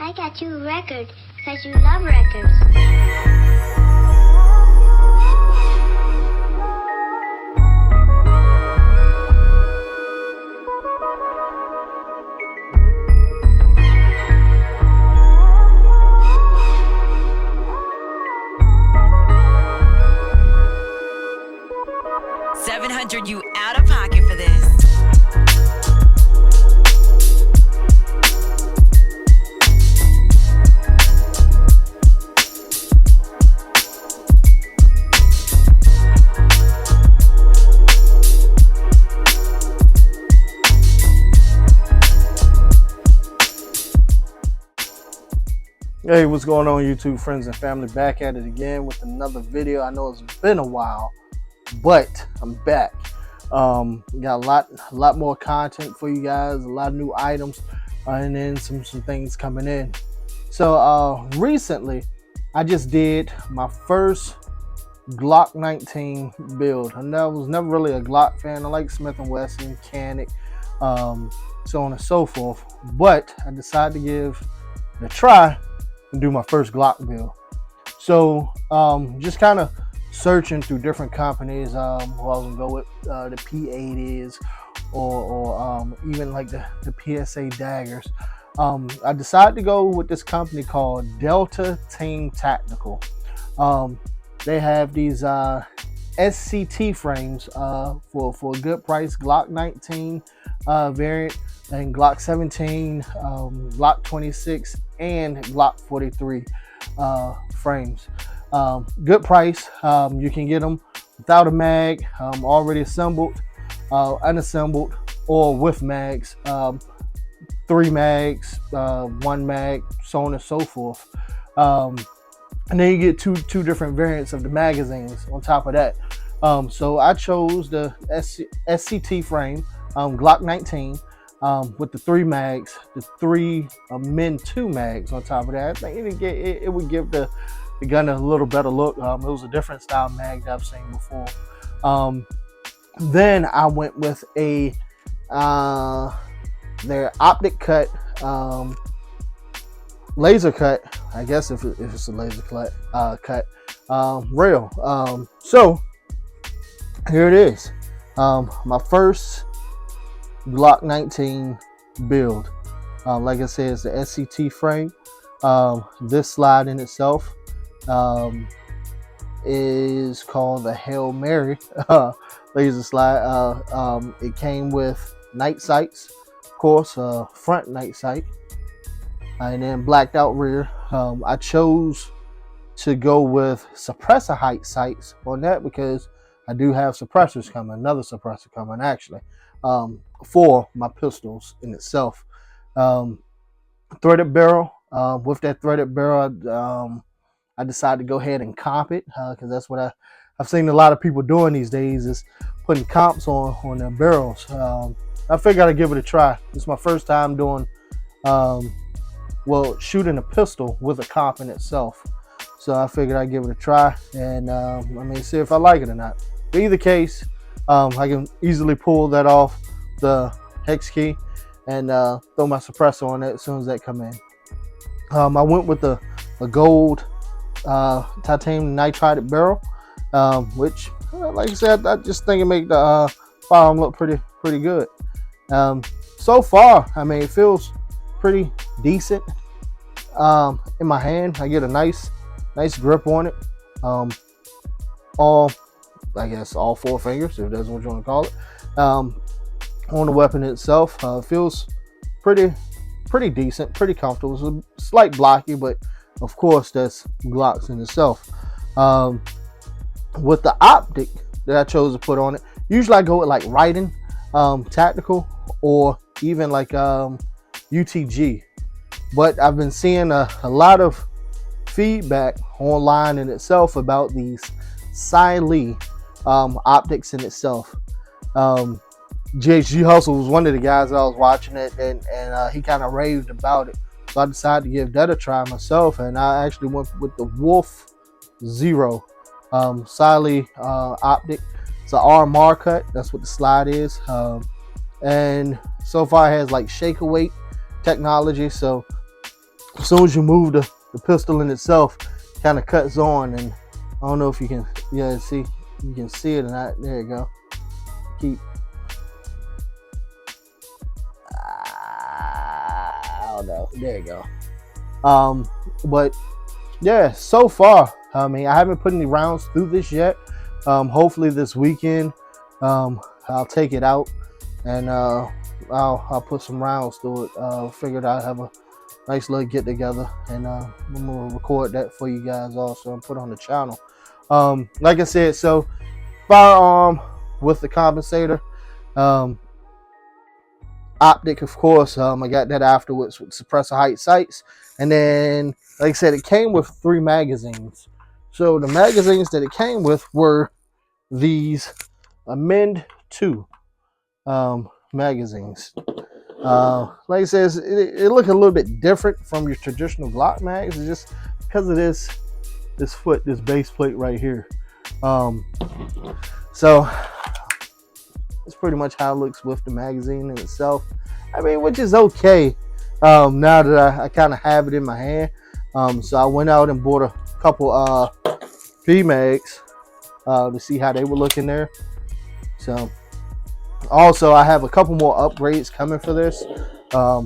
I got you a record, cause you love records. $700 you out of pocket for this. Hey, what's going on, YouTube friends and family? Back at it again with another video. I know it's been a while, but I'm back. Got a lot more content for you guys, a lot of new items, and then some things coming in. So recently, I just did my first Glock 19 build. And I was never really a Glock fan. I like Smith & Wesson, Canic, so on and so forth. But I decided to give it a try and do my first Glock build. So just kind of searching through different companies. Who I was gonna go with the P80s or even like the PSA daggers. I decided to go with this company called Delta Team Tactical. They have these SCT frames for a good price. Glock 19 variant and Glock 17, Glock 26, and Glock 43 frames. Good price. You can get them without a mag, already assembled, unassembled, or with mags. 3 mags, 1 mag, so on and so forth. And then you get two different variants of the magazines on top of that. So I chose the SCT frame, Glock 19, with the 3 mags, the 3 Min 2 mags on top of that. I think it would give the gun a little better look. It was a different style mag that I've seen before. Then I went with a their optic cut, laser cut, I guess if it's a laser cut rail. So here it is, my first Glock 19 build. Like I said, it's the SCT frame. This slide in itself is called the Hail Mary laser slide. It came with night sights, of course, front night sight, and then blacked out rear. I chose to go with suppressor height sights on that because I do have suppressors coming, another suppressor coming actually, for my pistols in itself. Threaded barrel. With that threaded barrel, I decided to go ahead and comp it because that's what I've seen a lot of people doing these days, is putting comps on their barrels. I figured I'd give it a try. It's my first time doing, shooting a pistol with a comp in itself. So I figured I'd give it a try and see if I like it or not. In either case, I can easily pull that off the hex key and throw my suppressor on it as soon as that come in. I went with a gold titanium nitride barrel, which, like I said, I just think it make the firearm look pretty good. So far, it feels pretty decent in my hand. I get a nice grip on it. All 4 fingers, if that's what you want to call it. On the weapon itself, feels pretty decent, pretty comfortable. It's a slight blocky, but of course that's Glocks in itself. With the optic that I chose to put on it, usually I go with like Writing tactical or even like UTG, but I've been seeing a lot of feedback online in itself about these Cylee optics in itself. JG Hustle was one of the guys that I was watching it, and he kind of raved about it. So I decided to give that a try myself, and I actually went with the Wolf0 Cylee optic. It's an RMR cut. That's what the slide is. And so far it has like shaker weight technology, so as soon as you move the pistol in itself, kind of cuts on, and I don't know if you can, see, you can see it or not. There you go. Keep. I don't know. There you go. But yeah, so far, I mean, I haven't put any rounds through this yet. Hopefully this weekend, I'll take it out and I'll put some rounds through it. Figured I'd have a nice little get together, and I'm gonna record that for you guys also and put on the channel. Like I said, so firearm with the compensator, optic, of course. I got that afterwards with suppressor height sights, and then, like I said, it came with 3 magazines. So the magazines that it came with were these Amend 2 magazines. Like I said, it look a little bit different from your traditional Glock mags. It's just because of this base plate right here. So it's pretty much how it looks with the magazine in itself. I mean, which is okay. Now that I kind of have it in my hand. So I went out and bought a couple P-mags to see how they were looking there. So also, I have a couple more upgrades coming for this. I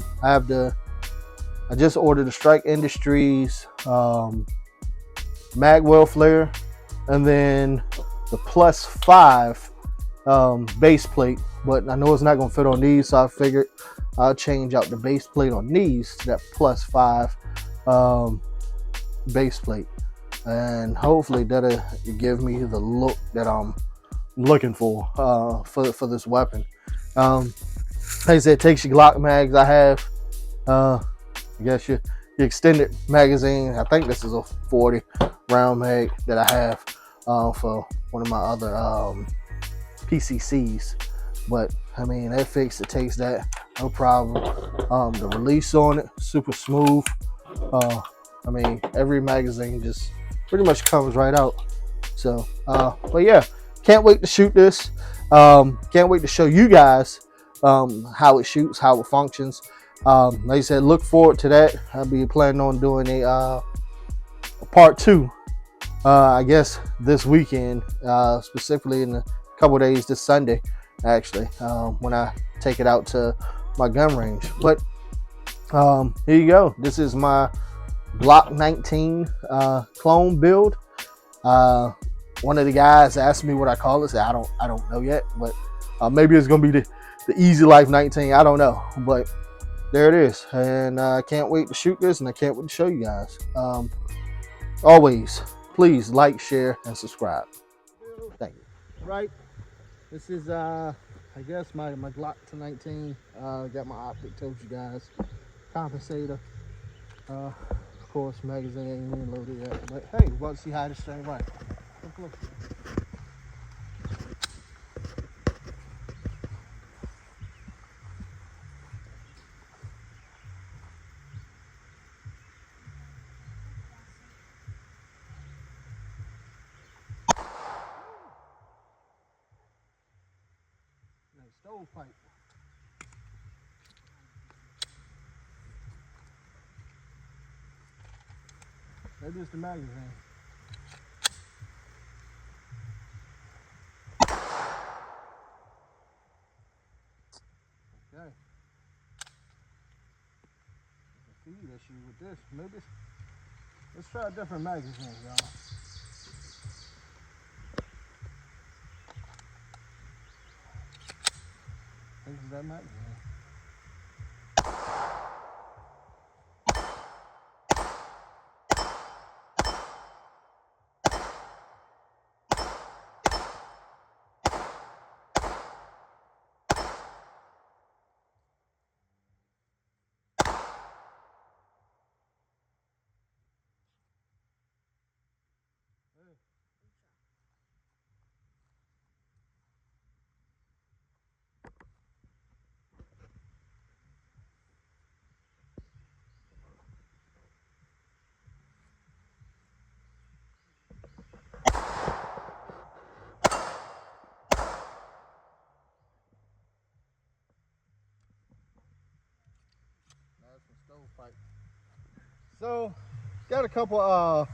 just ordered the Strike Industries Magwell flare, and then the +5 base plate. But I know it's not going to fit on these, so I figured I'll change out the base plate on these to that +5 base plate, and hopefully that'll give me the look that I'm looking for this weapon. Like I said, it takes your Glock mags. I have I guess your extended magazine. I think this is a 40 round mag that I have for one of my other PCCs. But I mean, that fix, it takes that, no problem. The release on it, super smooth. I mean, every magazine just pretty much comes right out. So but yeah, can't wait to shoot this. Can't wait to show you guys how it shoots, how it functions. Like I said, look forward to that. I'll be planning on doing a part 2, I guess this weekend, specifically in a couple days, this Sunday actually, when I take it out to my gun range. But here you go. This is my Glock 19 clone build. One of the guys asked me what I call it. I don't know yet, but maybe it's gonna be the Easy Life 19. I don't know, but there it is. And I can't wait to shoot this, and I can't wait to show you guys. Always, please like, share, and subscribe. Thank you. Right, this is I guess my Glock 19. Got my optic, told you guys, compensator. Of course, magazine ain't even loaded yet, but hey, we're about to see how this thing runs. Look. Stovepipe. Maybe it's the magazine. Okay. Feed issue with this. Maybe let's try a different magazine, y'all. This is that magazine. That's some stovepipe. So got a couple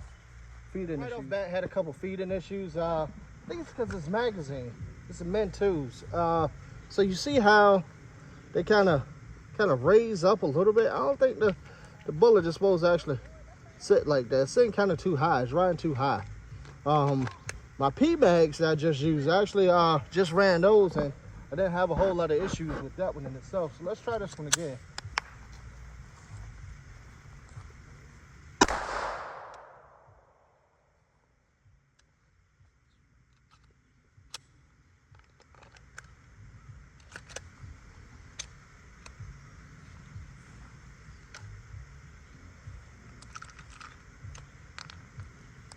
feeding issues. Right off bat, had a couple feeding issues. I think it's because this magazine. It's a Men 2s. So you see how they kind of raise up a little bit. I don't think the bullet is supposed to actually sit like that. It's sitting kind of too high. It's riding too high. My P mags that I just used, I actually just ran those, and I didn't have a whole lot of issues with that one in itself. So let's try this one again.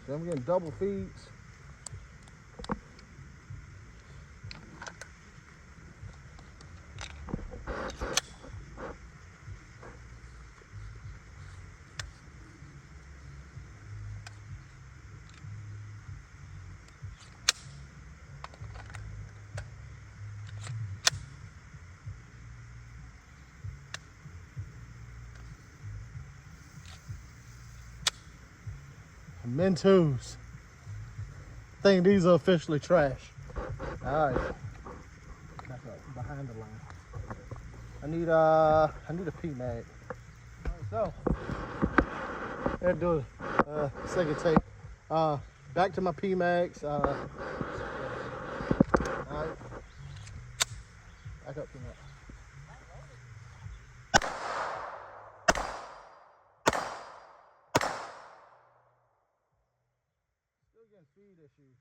So I'm getting double feeds. Men 2s. I think these are officially trash. All right, back up behind the line. I need a P mag. All right, so let's do a second take. Back to my P mags. All right, back up to that. Feed issues.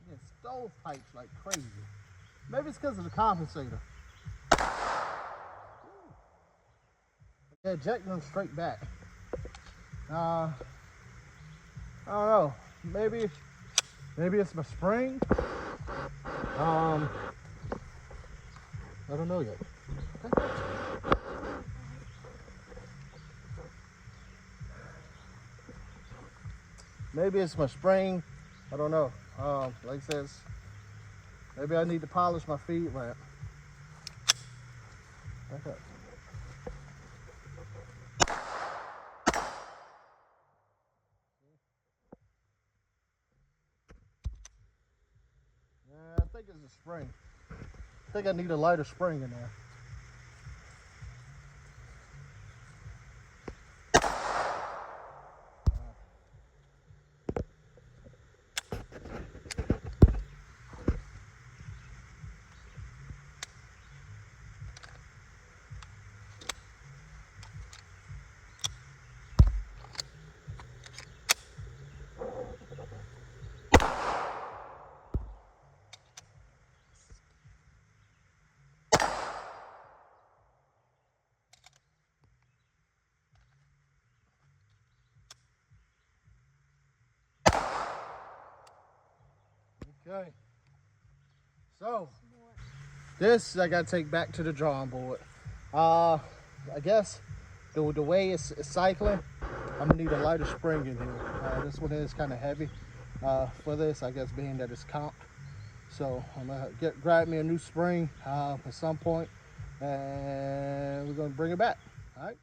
Getting stovepipes like crazy. Maybe it's because of the compensator. Yeah, ejecting them straight back. I don't know. Maybe it's my spring. I don't know yet. Okay. Maybe it's my spring. I don't know. Like I said, maybe I need to polish my feed ramp. Back up. Yeah, I think it's a spring. I think I need a lighter spring in there. Okay. So this I gotta take back to the drawing board. I guess the way it's cycling, I'm gonna need a lighter spring in here. This one is kind of heavy for this, I guess, being that it's comped. So I'm gonna grab me a new spring at some point, and we're gonna bring it back. All right.